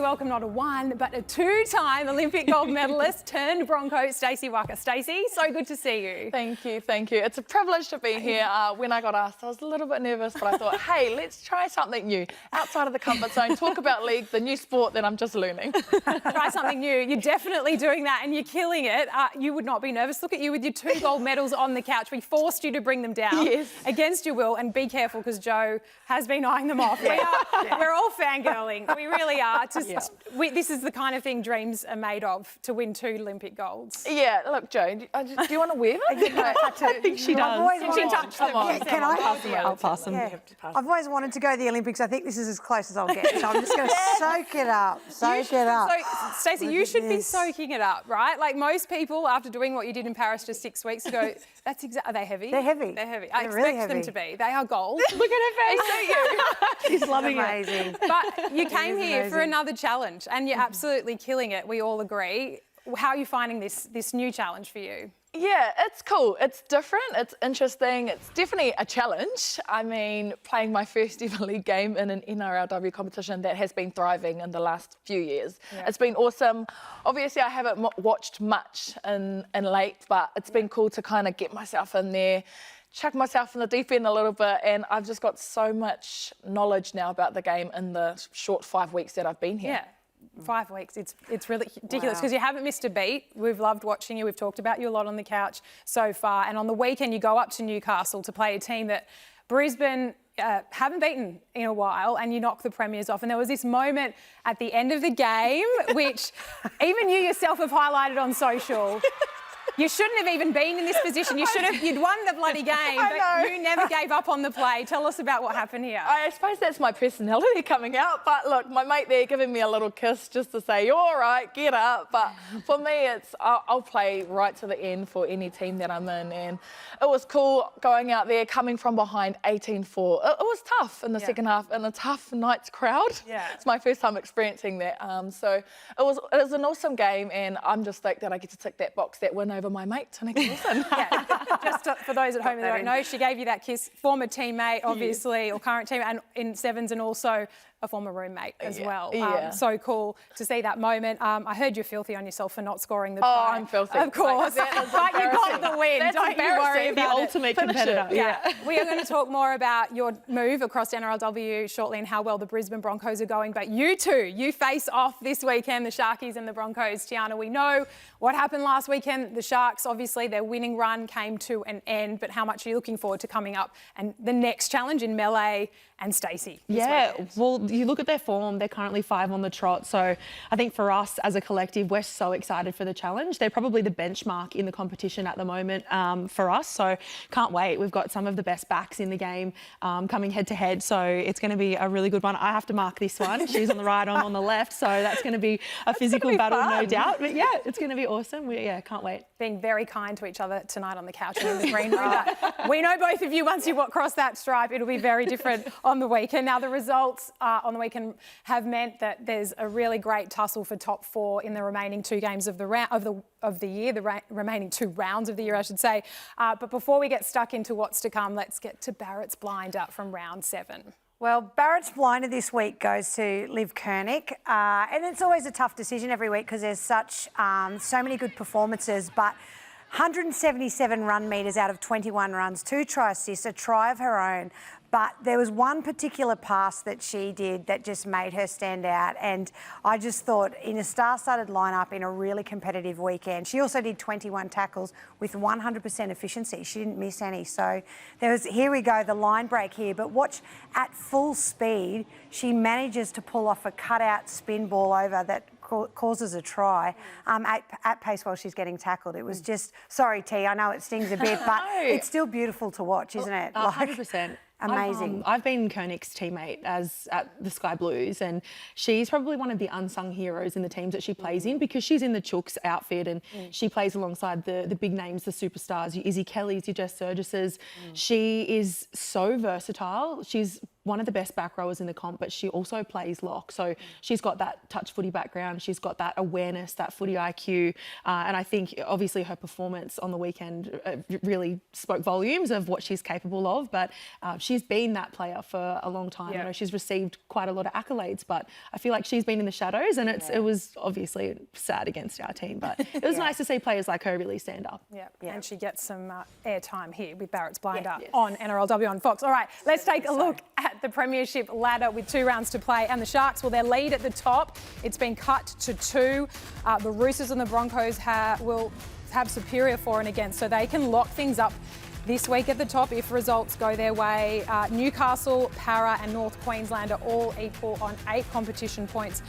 we welcome not a one, but a two-time Olympic gold medalist turned Bronco, Stacey Walker. Stacey, so good to see you. Thank you, thank you. It's a privilege to be here. When I got asked, I was a little bit nervous, but I thought, hey, let's try something new, outside of the comfort zone, talk about league, the new sport that I'm just learning. Try something new. You're definitely doing that and you're killing it. You would not be nervous. Look at you with your 2 gold medals on the couch. We forced you to bring them down against your will, and be careful because Joe has been eyeing them off. We're all fangirling. We really are. This is the kind of thing dreams are made of, to win 2 Olympic golds. Yeah, look, Joe, do you want to wear them? I think she does. She touched them. Can I? I'll pass them. Yeah. I've always wanted to go to the Olympics. I think this is as close as I'll get. So I'm just going to soak it up. Soak it up. So, Stacey, you should be soaking it up, right? Like most people, after doing what you did in Paris just 6 weeks ago, that's exactly. Are they heavy? They're heavy. They're heavy. I really expect them heavy. to be. They are gold. Look at her face. They suit you. She's loving Amazing. But you came here for amazing. another challenge, and you're absolutely killing it. We all agree. How are you finding this new challenge for you? Yeah, it's cool. It's different. It's interesting. It's definitely a challenge. I mean, playing my first ever league game in an NRLW competition that has been thriving in the last few years. Yeah. It's been awesome. Obviously, I haven't watched much in late, but it's been cool to kind of get myself in there, chuck myself in the deep end a little bit, and I've just got so much knowledge now about the game in the short 5 weeks that I've been here. Yeah. 5 weeks. It's really ridiculous because you haven't missed a beat. We've loved watching you. We've talked about you a lot on the couch so far. And on the weekend, you go up to Newcastle to play a team that Brisbane haven't beaten in a while, and you knock the premiers off. And there was this moment at the end of the game, which even you yourself have highlighted on social. You shouldn't have even been in this position. You'd won the bloody game, but you never gave up on the play. Tell us about what happened here. I suppose that's my personality coming out, but look, my mate there giving me a little kiss just to say, you're all right, get up. But for me, I'll play right to the end for any team that I'm in, and it was cool going out there, coming from behind 18-4. It was tough in the second half, in a tough Knights crowd. Yeah. It's my first time experiencing that. So it was an awesome game, and I'm just stoked that I get to tick that box, that win over my mate, Tanika Wilson. Just for those at home that don't know, she gave you that kiss, former teammate, obviously, or current teammate, and in sevens, and also a former roommate as well. So cool to see that moment. I heard you're filthy on yourself for not scoring the try. Oh, I'm filthy. Of course. But you got the win. That's don't you worry about the ultimate competitor. Yeah. We are going to talk more about your move across NRLW shortly and how well the Brisbane Broncos are going. But you you face off this weekend, the Sharkies and the Broncos. Tiana, we know what happened last weekend. The Sharks, obviously, their winning run came to an end. But how much are you looking forward to coming up and the next challenge in Melee and Stacey? Yeah, well, you look at their form, they're currently 5 on the trot. So I think for us as a collective, we're so excited for the challenge. They're probably the benchmark in the competition at the moment for us. So can't wait. We've got some of the best backs in the game coming head to head. So it's going to be a really good one. I have to mark this one. She's on the right, I'm on the left. So that's going to be a physical battle, no doubt. But yeah, it's going to be awesome. Can't wait. Being very kind to each other tonight on the couch and in the green room. But we know both of you, once you cross that stripe, it'll be very different on the weekend. Now, the results on the weekend have meant that there's a really great tussle for top 4 in the remaining 2 games of the year, the remaining 2 rounds of the year, I should say. But before we get stuck into what's to come, let's get to Barrett's Blind up from round 7. Well, Barrett's Blinder this week goes to Liv Koenig, and it's always a tough decision every week because there's so many good performances, but 177 run metres out of 21 runs, 2 try assists, a try of her own. But there was one particular pass that she did that just made her stand out. And I just thought, in a star-studded lineup in a really competitive weekend, she also did 21 tackles with 100% efficiency. She didn't miss any. So here we go, the line break here. But watch, at full speed, she manages to pull off a cutout spin ball over that causes a try at pace while she's getting tackled. It was just, sorry, T, I know it stings a bit, but it's still beautiful to watch, isn't it? 100%. Amazing. I've been Koenig's teammate at the Sky Blues, and she's probably one of the unsung heroes in the teams that she plays in because she's in the Chooks outfit and she plays alongside the big names, the superstars, your Izzy Kellys, your Jess Surgises. She is so versatile. She's one of the best back rowers in the comp, but she also plays lock. So she's got that touch footy background. She's got that awareness, that footy IQ. And I think obviously her performance on the weekend really spoke volumes of what she's capable of. But she's been that player for a long time. You know, she's received quite a lot of accolades, but I feel like she's been in the shadows, and it was obviously sad against our team. But it was nice to see players like her really stand up. Yeah, and she gets some airtime here with Barrett's Blinder on NRLW on Fox. All right, let's take a look at the Premiership ladder with 2 rounds to play. And the Sharks, well, their lead at the top, it's been cut to 2. The Roosters and the Broncos will have superior for and against, so they can lock things up this week at the top if results go their way. Newcastle, Para and North Queensland are all equal on 8 competition points.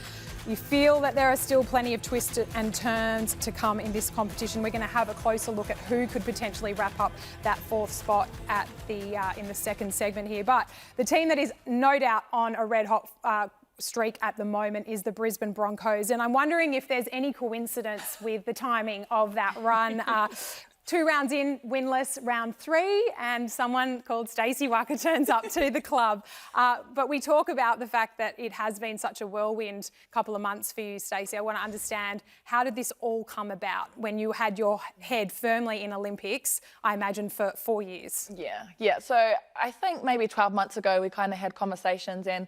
You feel that there are still plenty of twists and turns to come in this competition. We're going to have a closer look at who could potentially wrap up that 4th spot at the in the second segment here. But the team that is no doubt on a red-hot streak at the moment is the Brisbane Broncos. And I'm wondering if there's any coincidence with the timing of that run. 2 rounds in, winless, round 3, and someone called Stacey Walker turns up to the club. But we talk about the fact that it has been such a whirlwind couple of months for you, Stacey. I want to understand, how did this all come about when you had your head firmly in Olympics, I imagine, for 4 years? Yeah. So I think maybe 12 months ago we kind of had conversations, and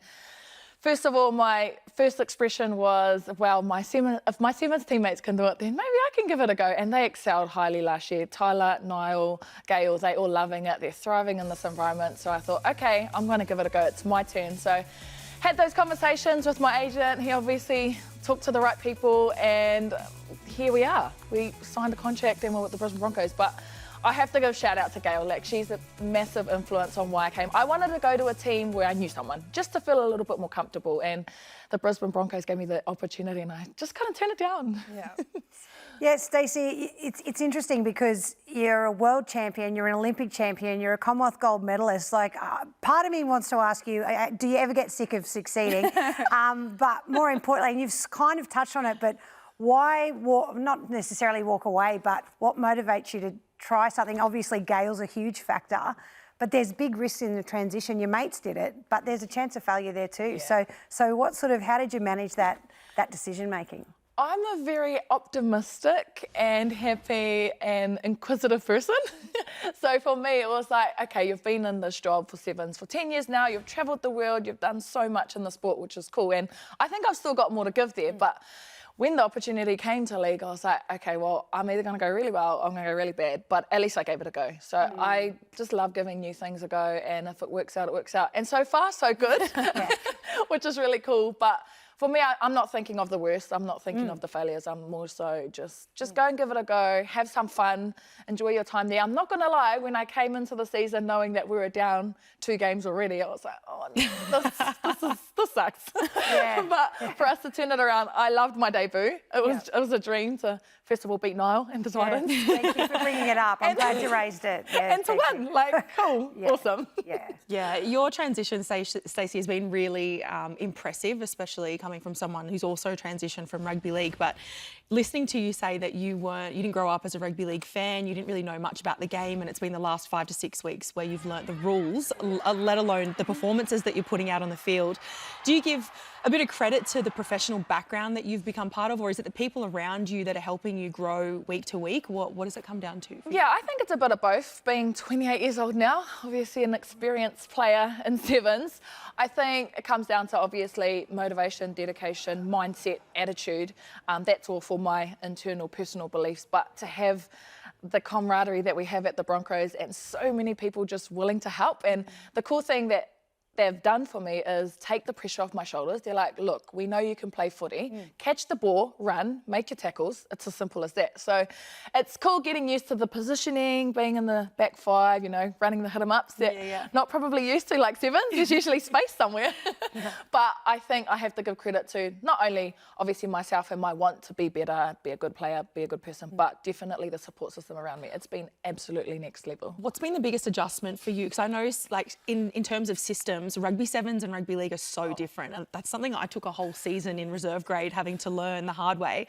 first of all, my first expression was, well, if my Sevens teammates can do it, then maybe I can give it a go. And they excelled highly last year. Tyler, Niall, Gail, they all loving it. They're thriving in this environment. So I thought, okay, I'm going to give it a go. It's my turn. So had those conversations with my agent. He obviously talked to the right people, and here we are. We signed a contract and we're with the Brisbane Broncos. But I have to give a shout out to Gail. Like, she's a massive influence on why I came. I wanted to go to a team where I knew someone, just to feel a little bit more comfortable. And the Brisbane Broncos gave me the opportunity, and I just kind of turned it down. Yeah, Stacey, it's interesting because you're a world champion, you're an Olympic champion, you're a Commonwealth gold medalist. Like, part of me wants to ask you, do you ever get sick of succeeding? But more importantly, and you've kind of touched on it, but why, not necessarily walk away, but what motivates you to try something? Obviously, Gail's a huge factor, but there's big risks in the transition. Your mates did it, but there's a chance of failure there too. So how did you manage that decision making? I'm a very optimistic and happy and inquisitive person. So for me, it was like, okay, you've been in this job for Sevens for 10 years now, you've travelled the world, you've done so much in the sport, which is cool. And I think I've still got more to give there, but when the opportunity came to league, I was like, okay, well, I'm either going to go really well or I'm going to go really bad, but at least I gave it a go. So I just love giving new things a go, and if it works out, it works out. And so far, so good, which is really cool. But for me, I'm not thinking of the worst. I'm not thinking of the failures. I'm more so just go and give it a go, have some fun, enjoy your time there. I'm not going to lie, when I came into the season knowing that we were down 2 games already, I was like, oh, this sucks. But for us to turn it around, I loved my debut. It was a dream to, first of all, beat Niall and the Titans. Thank you for bringing it up. I'm glad you raised it. And to win, cool, awesome. Yeah, your transition, Stacey, has been really impressive, especially coming from someone who's also transitioned from rugby league. But listening to you say that you didn't grow up as a rugby league fan, you didn't really know much about the game, and it's been the last 5 to 6 weeks where you've learnt the rules, let alone the performances that you're putting out on the field. Do you give a bit of credit to the professional background that you've become part of, or is it the people around you that are helping you grow week to week? What does it come down to? Yeah, I think it's a bit of both. Being 28 years old now, obviously an experienced player in Sevens, I think it comes down to obviously motivation, dedication, mindset, attitude. That's all for my internal personal beliefs, but to have the camaraderie that we have at the Broncos and so many people just willing to help. And the cool thing that they've done for me is take the pressure off my shoulders. They're like, look, we know you can play footy. Catch the ball, run, make your tackles. It's as simple as that. So it's cool getting used to the positioning, being in the back 5, running the hit-em-ups that not probably used to like Sevens. There's usually space somewhere. But I think I have to give credit to not only obviously myself and my want to be better, be a good player, be a good person, but definitely the support system around me. It's been absolutely next level. What's been the biggest adjustment for you? Because I noticed, in terms of system, systems, rugby sevens and rugby league are so different. And that's something I took a whole season in reserve grade having to learn the hard way.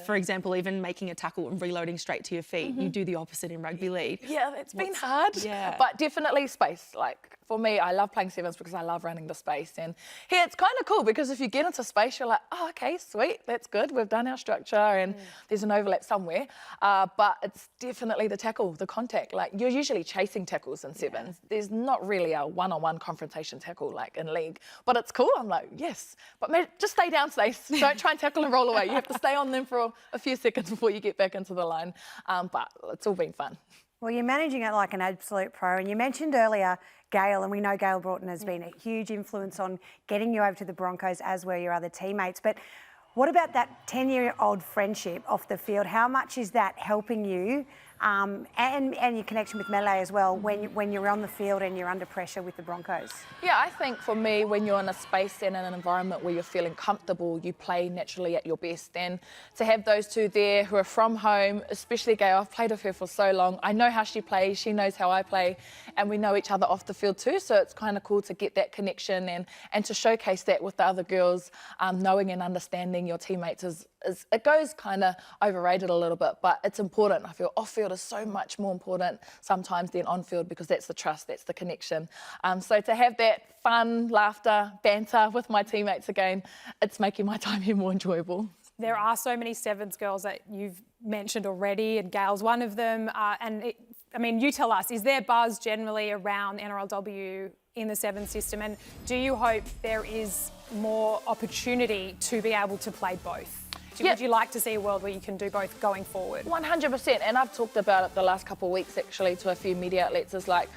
For example, even making a tackle and reloading straight to your feet, you do the opposite in rugby league. Yeah, it's been hard. Yeah. But definitely space. Like for me, I love playing sevens because I love running the space. And here it's kind of cool because if you get into space, you're like, oh, okay, sweet, that's good. We've done our structure and there's an overlap somewhere. But it's definitely the tackle, the contact. Like you're usually chasing tackles in sevens. There's not really a one-on-one confrontation tackle like in league. But it's cool. I'm like, yes. But just stay down, Stace. Don't try and tackle and roll away. You have to stay on them for a few seconds before you get back into the line. But it's all been fun. Well, you're managing it like an absolute pro. And you mentioned earlier Gail, and we know Gail Broughton has been a huge influence on getting you over to the Broncos, as were your other teammates. But what about that 10-year-old friendship off the field? How much is that helping you and your connection with Mele as well when you're on the field and you're under pressure with the Broncos? Yeah, I think for me, when you're in a space and in an environment where you're feeling comfortable, you play naturally at your best. And to have those two there who are from home, especially Gail, I've played with her for so long. I know how she plays, she knows how I play, and we know each other off the field too. So it's kind of cool to get that connection and to showcase that with the other girls. Knowing and understanding your teammates is it goes kind of overrated a little bit, but it's important. I feel off-field is so much more important sometimes than on-field because that's the trust, that's the connection. So to have that fun, laughter, banter with my teammates again, it's making my time here more enjoyable. There are so many sevens girls that you've mentioned already, and Gail's one of them. You tell us, is there buzz generally around NRLW in the sevens system? And do you hope there is more opportunity to be able to play both? Would you like to see a world where you can do both going forward? 100%. And I've talked about it the last couple of weeks actually to a few media outlets. It's like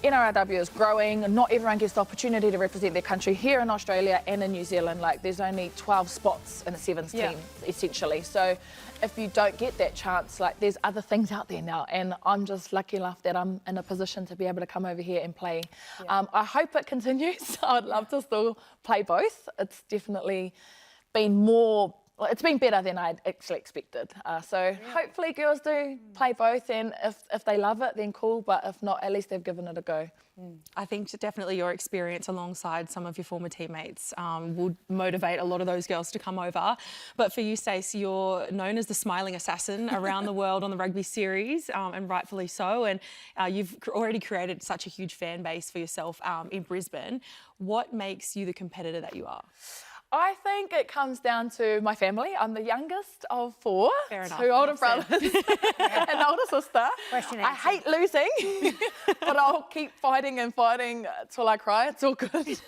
NRLW is growing and not everyone gets the opportunity to represent their country here in Australia and in New Zealand. Like there's only 12 spots in the sevens team essentially. So if you don't get that chance, like there's other things out there now. And I'm just lucky enough that I'm in a position to be able to come over here and play. I hope it continues. I'd love to still play both. It's definitely been it's been better than I'd actually expected. So hopefully girls do play both, and if they love it, then cool. But if not, at least they've given it a go. I think definitely your experience alongside some of your former teammates would motivate a lot of those girls to come over. But for you, Stacey, you're known as the smiling assassin around the world on the rugby series, and rightfully so. And you've already created such a huge fan base for yourself in Brisbane. What makes you the competitor that you are? I think it comes down to my family. I'm the youngest of four. Fair enough. 2 older brothers and an older sister. I hate losing, but I'll keep fighting and fighting till I cry. It's all good.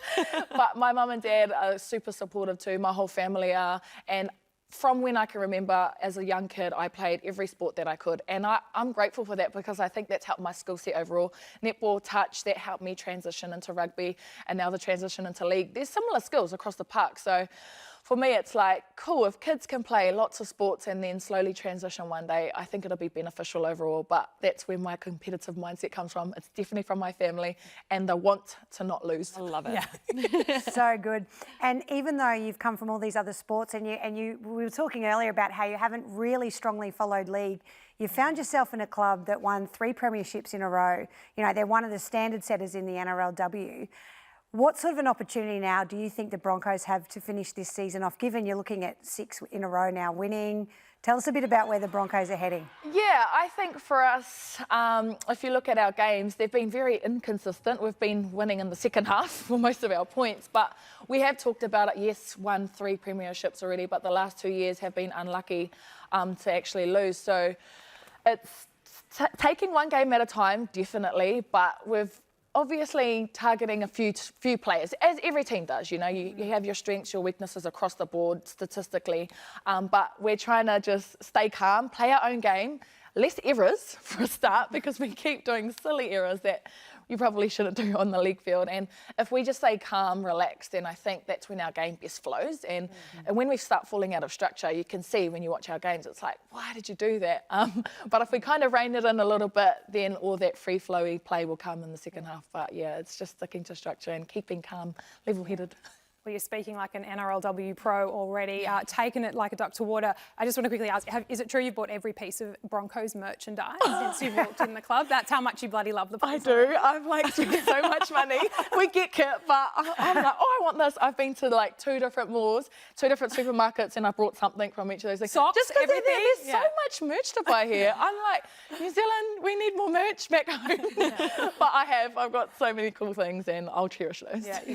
But my mum and dad are super supportive too. My whole family are. And from when I can remember as a young kid, I played every sport that I could. And I'm grateful for that because I think that's helped my skill set overall. Netball, touch, that helped me transition into rugby and now the transition into league. There's similar skills across the park. So for me, it's like, cool, if kids can play lots of sports and then slowly transition one day, I think it'll be beneficial overall. But that's where my competitive mindset comes from. It's definitely from my family and the want to not lose. I love it. Yeah. So good. And even though you've come from all these other sports and we were talking earlier about how you haven't really strongly followed league, you found yourself in a club that won 3 premierships in a row. You know, they're one of the standard setters in the NRLW. What sort of an opportunity now do you think the Broncos have to finish this season off, given you're looking at 6 in a row now winning? Tell us a bit about where the Broncos are heading. Yeah, I think for us, if you look at our games, they've been very inconsistent. We've been winning in the second half for most of our points, but we have talked about it. Yes, won 3 premierships already, but the last 2 years have been unlucky to actually lose. So it's taking one game at a time, definitely, but we've obviously targeting a few players, as every team does. You know, you have your strengths, your weaknesses across the board statistically, but we're trying to just stay calm, play our own game, less errors for a start, because we keep doing silly errors that you probably shouldn't do on the league field. And if we just stay calm, relaxed, then I think that's when our game best flows. And when we start falling out of structure, you can see when you watch our games, it's like, why did you do that? But if we kind of rein it in a little bit, then all that free flowy play will come in the second half. But yeah, it's just sticking to structure and keeping calm, level-headed. well, you're speaking like an NRLW pro already, taken it like a duck to water. I just want to quickly ask, is it true you've bought every piece of Broncos merchandise since you've walked in the club? That's how much you bloody love the place. I do. I've like spent so much money. We get kit, but I'm like, oh, I want this. I've been to like 2 different malls, 2 different supermarkets, and I brought something from each of those things. Socks, just because everything? there's so much merch to buy here. I'm like, New Zealand, we need more merch back home. But I've got so many cool things, and I'll cherish those. Yeah.